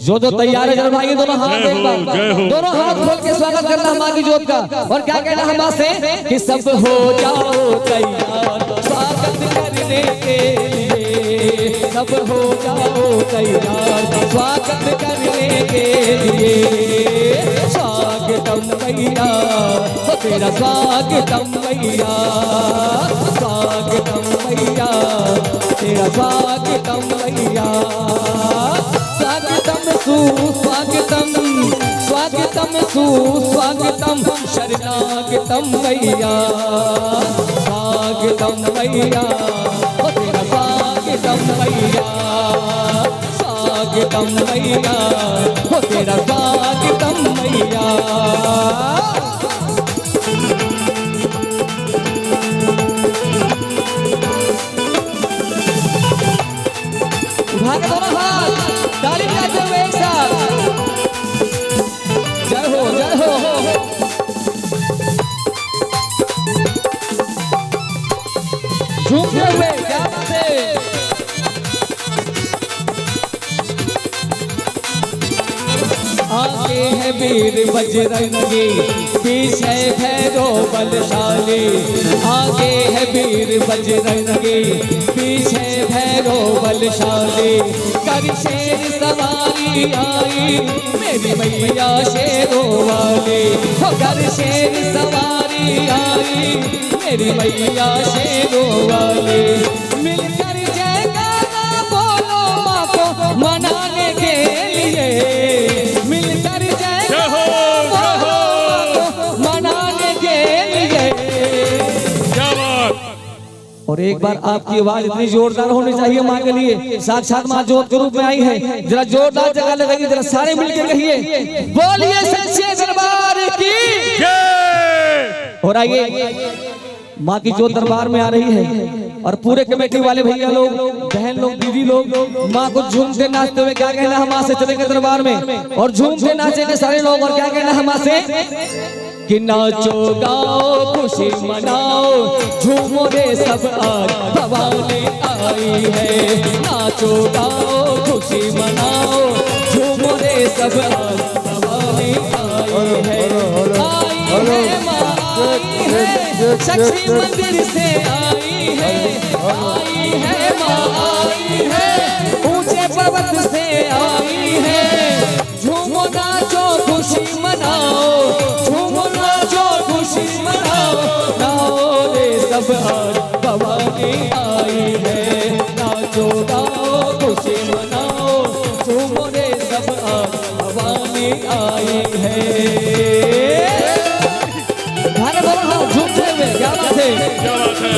जो तैयार है जरा भाई दोनों हाथ एक बार दोनों हाथ खोल के स्वागत करना माँ की जोत का। और क्या कहना हम से कि सब हो जाओ तैयार स्वागत करने के लिए, सब हो जाओ तैयार स्वागत करने के लिए। स्वागतम भैया तेरा स्वागतम भैया, स्वागतम भैया तेरा स्वागतम भैया। स्वागतम सुस्वागतम, स्वागतम सुस्वागतम शरणागतम भैया, स्वागतम भैया तेरा स्वागतम भैया, स्वागतम भैया तेरा स्वागतम भैया। दोनों हाथ ताली बजाते हुए एक साथ जय हो जय हो। झूमते हुए क्या बात है। आगे है वीर बजरंगी पीछे भैरव बलशाली, आगे है वीर बजरंगी पीछे भैरव बलशाली। कर शेर सवारी आई मेरी मैया शेरों वाली, कर शेर सवारी आई मेरी मैया शेरों वाली। मिलकर जयकारा बोलो माँ को मनाने के लिए, मिलकर जयकारा बोलो माँ को मनाने के लिए। क्या बात। और एक बार आपकी आवाज इतनी जोरदार होनी चाहिए माँ के लिए, साक्षात माँ जोत के रूप में आई है। जरा जोरदार जगह लगाइए, जरा सारे मिलकर कहिए बोलिए सच्चे दरबार की जय। और आइए माँ की जोत दरबार में आ रही है और पूरे कमेटी वाले भैया लोग, बहन लोग, दीदी लोग माँ को झूमते नाचते हुए क्या कहना हम से चलेंगे दरबार में और झूमते नाचेंगे सारे लोग। और क्या कहना हम से कि नाचो गाओ खुशी मनाओ झूमो रे सब आज भवानी आई है। नाचो गाओ खुशी मनाओ झूमो रे सब आज भवानी आई है। आई है माँ आई है, शक्ति मंदिर से आई है, आई है माँ आई है, ऊंचे पर्वत से आई है। झूमो नाचो खुशी मनाओ, झूमो नाचो खुशी मनाओ, नाओ रे सब आज भवानी आई है। नाचो गाओ खुशी मनाओ झूमो रे सब आज भवानी आई है। झूमते हुए क्या बात है, क्या बात है।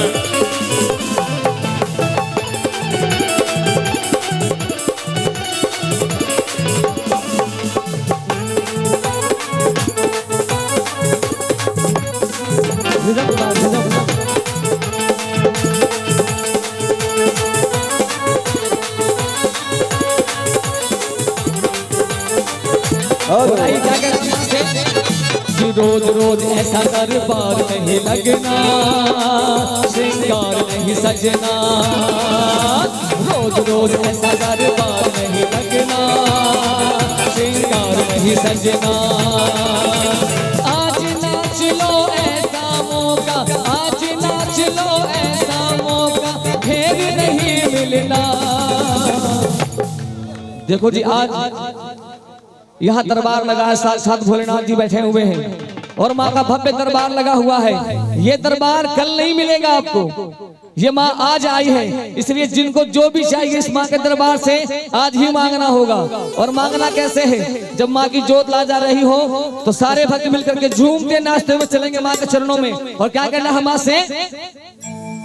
रोज रोज ऐसा दरबार नहीं लगना, श्रृंगार नहीं सजना। रोज रोज ऐसा दरबार नहीं लगना, श्रृंगार नहीं सजना। आज नाच लो ऐसा मौका, आज नाच लो ऐसा मौका फिर नहीं मिलना। देखो जी आज यहाँ दरबार लगा है, साथ भोलेनाथ जी बैठे हुए हैं और माँ का भव्य दरबार लगा हुआ है। ये दरबार कल नहीं मिलेगा आपको, ये माँ आज आई है। इसलिए जिनको जो भी चाहिए इस माँ के दरबार से आज ही मांगना होगा। और मांगना कैसे है, जब माँ की जोत ला जा रही हो तो सारे भक्त मिलकर के झूमते नाचते हुए चलेंगे माँ के चरणों में। और क्या कहना हम से